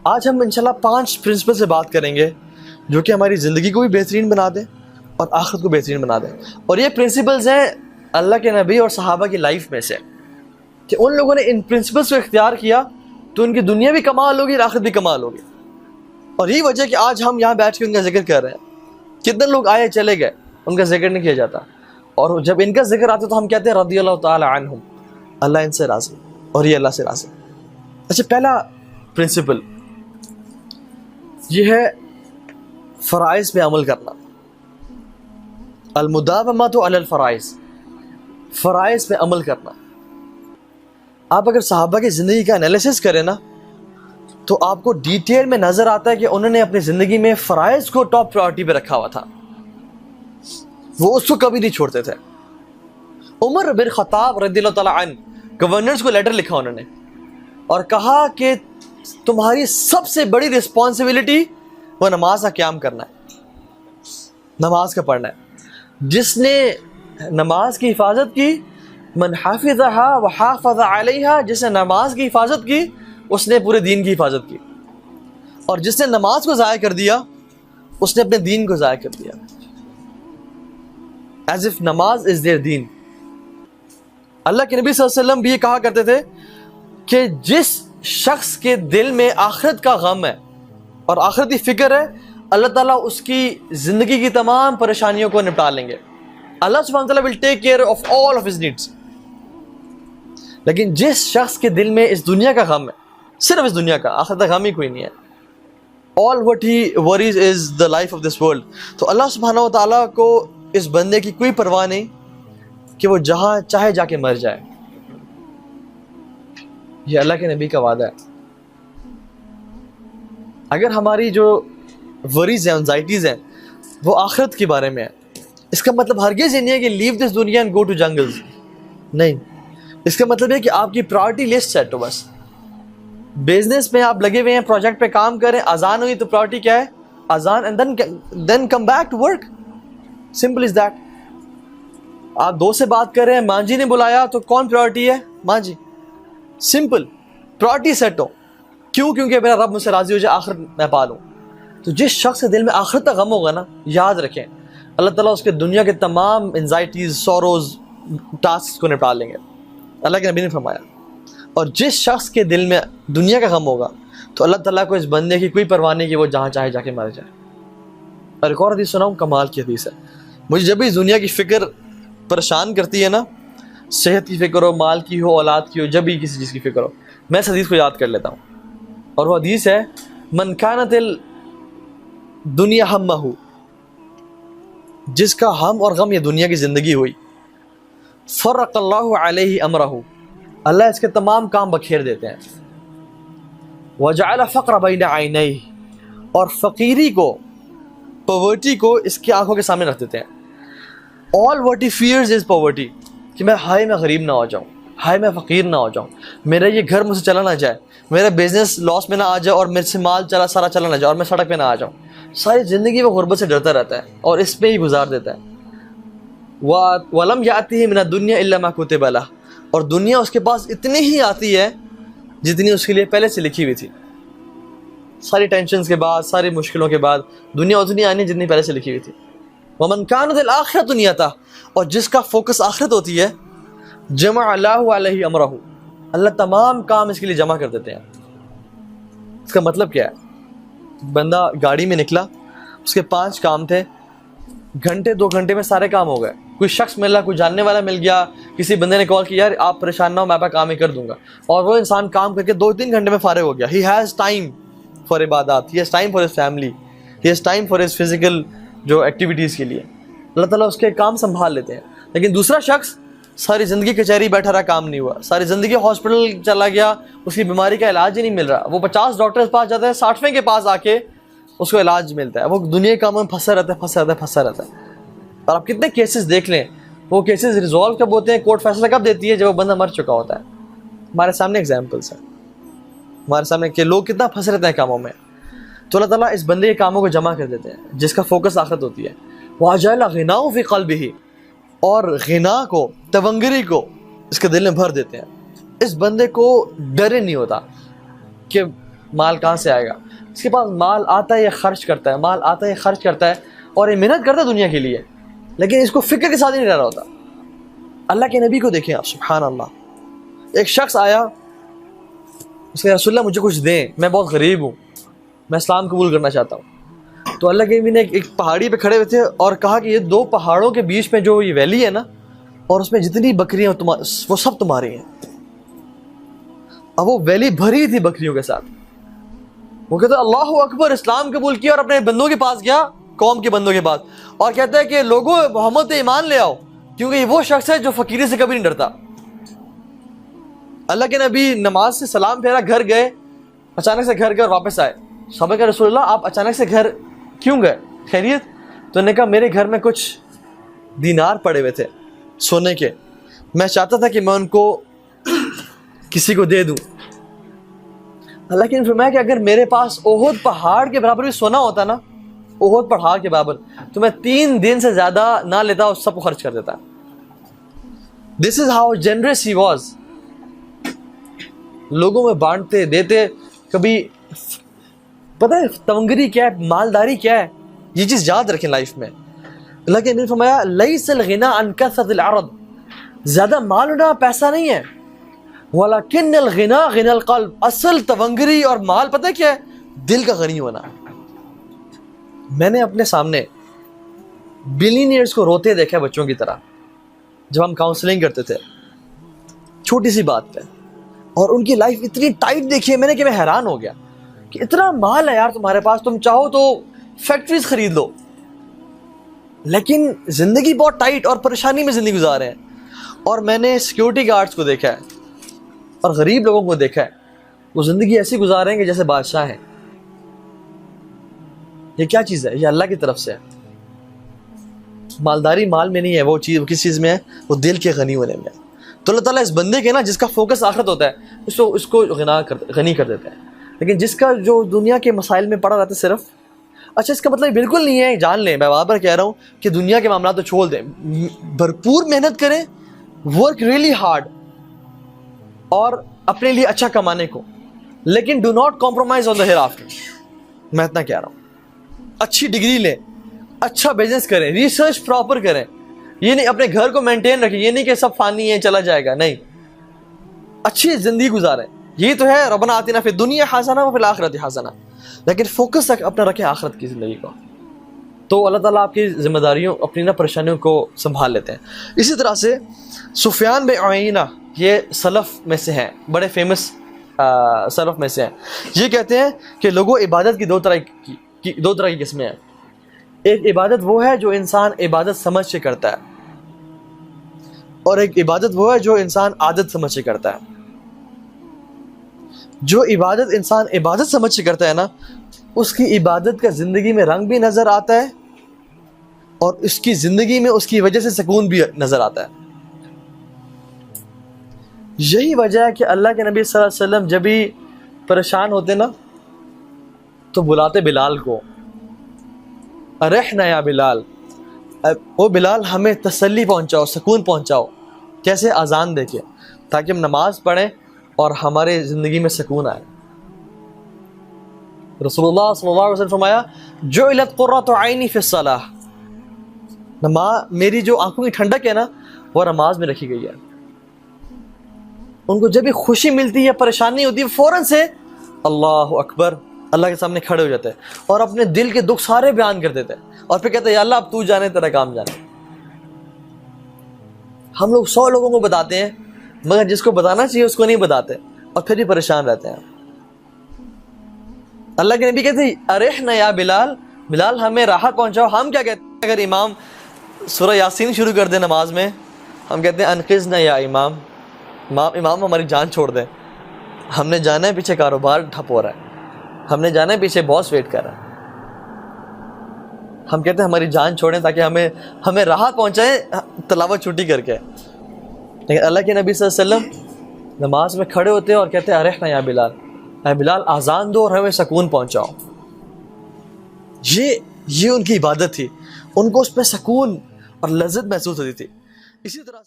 آج ہم انشاءاللہ 5 پرنسپل سے بات کریں گے جو کہ ہماری زندگی کو بھی بہترین بنا دیں اور آخرت کو بہترین بنا دیں. اور یہ پرنسپلز ہیں اللہ کے نبی اور صحابہ کی لائف میں سے کہ ان لوگوں نے ان پرنسپلز کو اختیار کیا تو ان کی دنیا بھی کمال ہوگی اور آخرت بھی کمال ہوگی. اور یہی وجہ کہ آج ہم یہاں بیٹھ کے ان کا ذکر کر رہے ہیں. کتنے لوگ آئے چلے گئے, ان کا ذکر نہیں کیا جاتا, اور جب ان کا ذکر آتا تو ہم کہتے ہیں رضی اللہ تعالی عنہم, اللہ ان سے راضی اور یہ اللہ سے راضی. اچھا, پہلا پرنسپل یہ ہے فرائض پہ عمل کرنا. المداومۃ علی الفرائض, فرائض پہ عمل کرنا. آپ اگر صحابہ کی زندگی کا انالیسس کریں نا تو آپ کو ڈیٹیل میں نظر آتا ہے کہ انہوں نے اپنی زندگی میں فرائض کو ٹاپ پرائورٹی پہ رکھا ہوا تھا, وہ اس کو کبھی نہیں چھوڑتے تھے. عمر بن خطاب رضی اللہ تعالیٰ عنہ گورنرز کو لیٹر لکھا انہوں نے اور کہا کہ تمہاری سب سے بڑی رسپانسبلٹی وہ نماز کا قیام کرنا ہے, نماز کا پڑھنا ہے. جس نے نماز کی حفاظت کی, من حافظها وحافظ علیہا, جس نے نماز کی حفاظت کی اس نے پورے دین کی حفاظت کی, اور جس نے نماز کو ضائع کر دیا اس نے اپنے دین کو ضائع کر دیا. as if نماز is their دین. اللہ کے نبی صلی اللہ علیہ وسلم بھی یہ کہا کرتے تھے کہ جس شخص کے دل میں آخرت کا غم ہے اور آخرت کی فکر ہے, اللہ تعالیٰ اس کی زندگی کی تمام پریشانیوں کو نپٹا لیں گے. اللہ سبحانہ وتعالیٰ will take care of all of his needs. لیکن جس شخص کے دل میں اس دنیا کا غم ہے, صرف اس دنیا کا, آخرت کا غم ہی کوئی نہیں ہے, all what he worries is the life of this world, تو اللہ سبحانہ وتعالیٰ کو اس بندے کی کوئی پرواہ نہیں کہ وہ جہاں چاہے جا کے مر جائے. یہ اللہ کے نبی کا وعدہ ہے. اگر ہماری جو وریز ہیں, انزائٹیز ہیں, وہ آخرت کے بارے میں ہے, اس کا مطلب ہرگز یہ نہیں ہے کہ لیو دس دنیا اینڈ گو ٹو جنگلز. نہیں, اس کا مطلب ہے کہ آپ کی پرائورٹی لسٹ سیٹ ہو. بس بزنس میں آپ لگے ہوئے ہیں, پروجیکٹ پہ کام کریں, اذان ہوئی تو پرائورٹی کیا ہے, اذان, and then come back to work. Simple as that. آپ دوست سے بات کر رہے ہیں, ماں جی نے بلایا تو کون پرائورٹی ہے, ماں جی. سمپل, پرائورٹی سیٹ ہو. کیوں؟ کیونکہ میرا رب مجھ سے راضی ہو جائے, آخرت میں پالوں. تو جس شخص کے دل میں آخرت کا غم ہوگا نا, یاد رکھیں اللہ تعالیٰ اس کے دنیا کے تمام انزائٹیز, سوروز, ٹاسک کو نپٹا لیں گے. اللہ کے نبی نے فرمایا. اور جس شخص کے دل میں دنیا کا غم ہوگا تو اللہ تعالیٰ کو اس بندے کی کوئی پرواہ نہیں کہ وہ جہاں چاہے جا کے مر جائے. اور ایک اور حدیث سناؤں, کمال کی حدیث ہے. مجھے جب بھی دنیا کی فکر پریشان کرتی ہے نا, صحت کی فکر ہو, مال کی ہو, اولاد کی ہو, جب بھی کسی چیز کی فکر ہو, میں اس حدیث کو یاد کر لیتا ہوں. اور وہ حدیث ہے, من کانت الدنیا ہمہ, جس کا ہم اور غم یہ دنیا کی زندگی ہوئی, فرق اللہ علیہ امرہ, اللہ اس کے تمام کام بکھیر دیتے ہیں. وجعل فقر بین عینیہ, اور فقیری کو, پاورٹی کو اس کی آنکھوں کے سامنے رکھ دیتے ہیں. all what he fears is poverty, کہ میں ہائے میں غریب نہ ہو جاؤں, ہائے میں فقیر نہ ہو جاؤں, میرا یہ گھر مجھ سے چلا نہ جائے, میرا بزنس لاس میں نہ آ جائے اور میرے سے مال سارا چلا نہ جائے اور میں سڑک پہ نہ آ جاؤں. ساری زندگی وہ غربت سے ڈرتا رہتا ہے اور اس پہ ہی گزار دیتا ہے. وَلَمْ يَأْتِهِ مِنَ الدُّنْيَا إِلَّا مَا كُتِبَ لَهُ, اور دنیا اس کے پاس اتنی ہی آتی ہے جتنی اس کے لیے پہلے سے لکھی ہوئی تھی. ساری ٹینشنز کے بعد, ساری مشکلوں کے بعد دنیا اتنی آنی جتنی پہلے سے لکھی ہوئی تھی. وَمَنْ كَانَتِ الْآخِرَةُ نِيَتَهُ, اور جس کا فوکس آخرت ہوتی ہے, جمع اللہ علیہ امرہ, اللہ تمام کام اس کے لیے جمع کر دیتے ہیں. اس کا مطلب کیا ہے, بندہ گاڑی میں نکلا, اس کے 5 کام تھے, گھنٹے 2 گھنٹے میں سارے کام ہو گئے. کوئی شخص ملا, کوئی جاننے والا مل گیا, کسی بندے نے کال کیا, یار آپ پریشان نہ ہو, میں آپ کا کام ہی کر دوں گا, اور وہ انسان کام کر کے 2-3 گھنٹے میں فارغ ہو گیا. ہی ہیز ٹائم فار عبادات, he has time for his family, he has time for his physical جو ایکٹیویٹیز کے لیے. اللہ تعالیٰ اس کے کام سنبھال لیتے ہیں. لیکن دوسرا شخص ساری زندگی کچہری بیٹھا رہا, کام نہیں ہوا, ساری زندگی ہاسپٹل چلا گیا, اس کی بیماری کا علاج ہی نہیں مل رہا. وہ 50 ڈاکٹر پاس جاتا ہے, 60ویں کے پاس آ کے اس کو علاج ملتا ہے. وہ دنیا کے کاموں میں پھنسا رہتا ہے. اور آپ کتنے کیسز دیکھ لیں, وہ کیسز ریزالو کب ہوتے ہیں, کورٹ فیصلہ کب دیتی ہے, جب وہ بندہ مر چکا ہوتا ہے. ہمارے سامنے ایگزامپلس ہیں, ہمارے سامنے کہ لوگ کتنا پھنس رہتے ہیں کاموں میں. تو اللہ تعالیٰ اس بندے کے کاموں کو جمع کر دیتے ہیں جس کا فوکس آخرت ہوتی ہے. وَجَعَلَ غِنَاهُ فِي قَلْبِهِ, اور غنا کو, تونگری کو اس کے دل میں بھر دیتے ہیں. اس بندے کو ڈر ہی نہیں ہوتا کہ مال کہاں سے آئے گا؟ اس کے پاس مال آتا ہے، یہ خرچ کرتا ہے، مال آتا ہے، یہ خرچ کرتا ہے، اور یہ محنت کرتا ہے دنیا کے لیے، لیکن اس کو فکر کے ساتھ ہی نہیں رہ رہا ہوتا۔ اللہ کے نبی کو دیکھیں آپ، سبحان اللہ، ایک شخص آیا، اس نے رسول اللہ مجھے کچھ دیں، میں بہت غریب ہوں، میں اسلام قبول کرنا چاہتا ہوں۔ تو اللہ کے نبی نے ایک پہاڑی پہ کھڑے ہوئے تھے اور کہا کہ یہ 2 پہاڑوں کے بیچ میں جو یہ ویلی ہے نا، اور اس میں جتنی بکریاں وہ سب تمہاری ہیں۔ اب وہ ویلی بھری تھی بکریوں کے ساتھ۔ وہ کہتا ہے اللہ اکبر، اسلام قبول کیا اور اپنے بندوں کے پاس گیا، قوم کے بندوں کے پاس، اور کہتا ہے کہ لوگوں محمد پہ ایمان لے آؤ، کیونکہ یہ وہ شخص ہے جو فقیری سے کبھی نہیں ڈرتا۔ اللہ کے نبی نماز سے سلام پھیرا، گھر گئے، اچانک سے گھر گئے اور واپس آئے۔ صحابہ کہ رسول اللہ آپ اچانک سے گھر کیوں گئے، خیریت؟ تو انہوں نے کہا میرے گھر میں کچھ دینار پڑے ہوئے تھے سونے کے، میں چاہتا تھا کہ میں ان کو کسی کو دے دوں۔ اللہ کے نے فرمایا کہ اگر میرے پاس احد پہاڑ کے برابر بھی سونا ہوتا نا، احد پہاڑ کے برابر، تو میں 3 دن سے زیادہ نہ لیتا اور سب کو خرچ کر دیتا۔ This is how generous he was۔ لوگوں میں بانٹتے دیتے، کبھی پتہ ہے تونگری کیا ہے، مالداری کیا ہے، یہ چیز یاد رکھیں لائف میں۔ اللہ کے نے فرمایا لیس الغنى عن کثرة العرض، زیادہ مال ہونا پیسہ نہیں ہے، وَلَكِنَّ الْغِنَى غِنَى الْقَلْبِ، اصل تونگری اور مال پتہ کیا ہے؟ دل کا غنی ہونا۔ میں نے اپنے سامنے بلینئرز کو روتے دیکھا ہے بچوں کی طرح، جب ہم کاؤنسلنگ کرتے تھے چھوٹی سی بات پہ، اور ان کی لائف اتنی ٹائٹ دیکھی ہے میں نے کہ میں حیران ہو گیا کہ اتنا مال ہے یار تمہارے پاس، تم چاہو تو فیکٹریز خرید لو، لیکن زندگی بہت ٹائٹ اور پریشانی میں زندگی گزار رہے ہیں۔ اور میں نے سیکیورٹی گارڈز کو دیکھا ہے اور غریب لوگوں کو دیکھا ہے، وہ زندگی ایسی گزار رہے ہیں کہ جیسے بادشاہ ہیں۔ یہ کیا چیز ہے؟ یہ اللہ کی طرف سے ہے۔ مالداری مال میں نہیں ہے، وہ چیز کس چیز میں ہے؟ وہ دل کے غنی ہونے میں ہے۔ تو اللہ تعالیٰ اس بندے کے نا جس کا فوکس آخرت ہوتا ہے اس کو غنی کر دیتا ہے، لیکن جس کا جو دنیا کے مسائل میں پڑا رہتا ہے صرف، اچھا اس کا مطلب بالکل نہیں ہے، جان لیں میں بار کہہ رہا ہوں کہ دنیا کے معاملات تو چھوڑ دیں، بھرپور محنت کریں، ورک ریئلی ہارڈ، اور اپنے لیے اچھا کمانے کو، لیکن do not compromise on the hereafter. میں اتنا کہہ رہا ہوں، اچھی ڈگری لیں، اچھا بزنس کریں، ریسرچ پراپر کریں، یہ نہیں اپنے گھر کو مینٹین رکھیں، یہ نہیں کہ سب فانی ہے چلا جائے گا، نہیں، اچھی زندگی گزاریں۔ یہ تو ہے ربنا آتنا فی الدنیا حسنہ وفی الآخرۃ حسنہ، لیکن فوکس اپنا رکھیں آخرت کی زندگی کو، تو اللہ تعالیٰ آپ کی ذمہ داریوں، اپنی نا پریشانیوں کو سنبھال لیتے ہیں۔ اسی طرح سے سفیان بن عیینہ، یہ سلف میں سے ہیں، بڑے فیمس سلف میں سے ہیں، یہ کہتے ہیں کہ لوگوں عبادت کی دو طرح کی قسمیں ہیں۔ ایک عبادت وہ ہے جو انسان عبادت سمجھ کے کرتا ہے، اور ایک عبادت وہ ہے جو انسان عادت سمجھ کے کرتا ہے۔ جو عبادت انسان عبادت سمجھ کے کرتا ہے نا، اس کی عبادت کا زندگی میں رنگ بھی نظر آتا ہے، اور اس کی زندگی میں اس کی وجہ سے سکون بھی نظر آتا ہے۔ یہی وجہ ہے کہ اللہ کے نبی صلی اللہ علیہ وسلم جب بھی پریشان ہوتے نا تو بلاتے بلال کو، ارحنا یا بلال، او بلال ہمیں تسلی پہنچاؤ، سکون پہنچاؤ۔ کیسے؟ اذان دے کے، تاکہ ہم نماز پڑھیں اور ہمارے زندگی میں سکون آئے۔ رسول اللہ صلی اللہ علیہ وسلم فرمایا جعلت قرۃ عینی فی الصلاۃ، میری جو آنکھوں کی ٹھنڈک ہے نا وہ نماز میں رکھی گئی ہے۔ ان کو جب بھی خوشی ملتی ہے، پریشانی ہوتی ہے، فوراً سے اللہ اکبر اللہ کے سامنے کھڑے ہو جاتے ہیں اور اپنے دل کے دکھ سارے بیان کر دیتے ہیں، اور پھر کہتے ہیں یا اللہ اب تو جانے، تیرا کام جانے۔ ہم لوگ 100 لوگوں کو بتاتے ہیں، مگر جس کو بتانا چاہیے اس کو نہیں بتاتے، اور پھر بھی پریشان رہتے ہیں۔ اللہ کے نبی کہتے ہیں ارحنا یا بلال، بلال ہمیں راحت پہنچاؤ۔ ہم کیا کہتے ہیں؟ اگر امام سورہ یاسین شروع کر دے نماز میں، ہم کہتے ہیں انقذنا یا امام، امام ہماری جان چھوڑ دیں، ہم نے جانا ہے، پیچھے کاروبار ٹھپ ہو رہا ہے، ہم نے جانا ہے، پیچھے باس ویٹ کر رہا ہے۔ ہم کہتے ہیں ہماری جان چھوڑیں تاکہ ہمیں راحت پہنچائیں تلاوت چھٹی کر کے، لیکن اللہ کے نبی صلی اللہ علیہ وسلم نماز میں کھڑے ہوتے ہیں اور کہتے ہیں ارحنا یا بلال، اے بلال آزان دو اور ہمیں سکون پہنچاؤ۔ یہ ان کی عبادت تھی، ان کو اس پہ سکون اور لذت محسوس ہوتی تھی۔ اسی طرح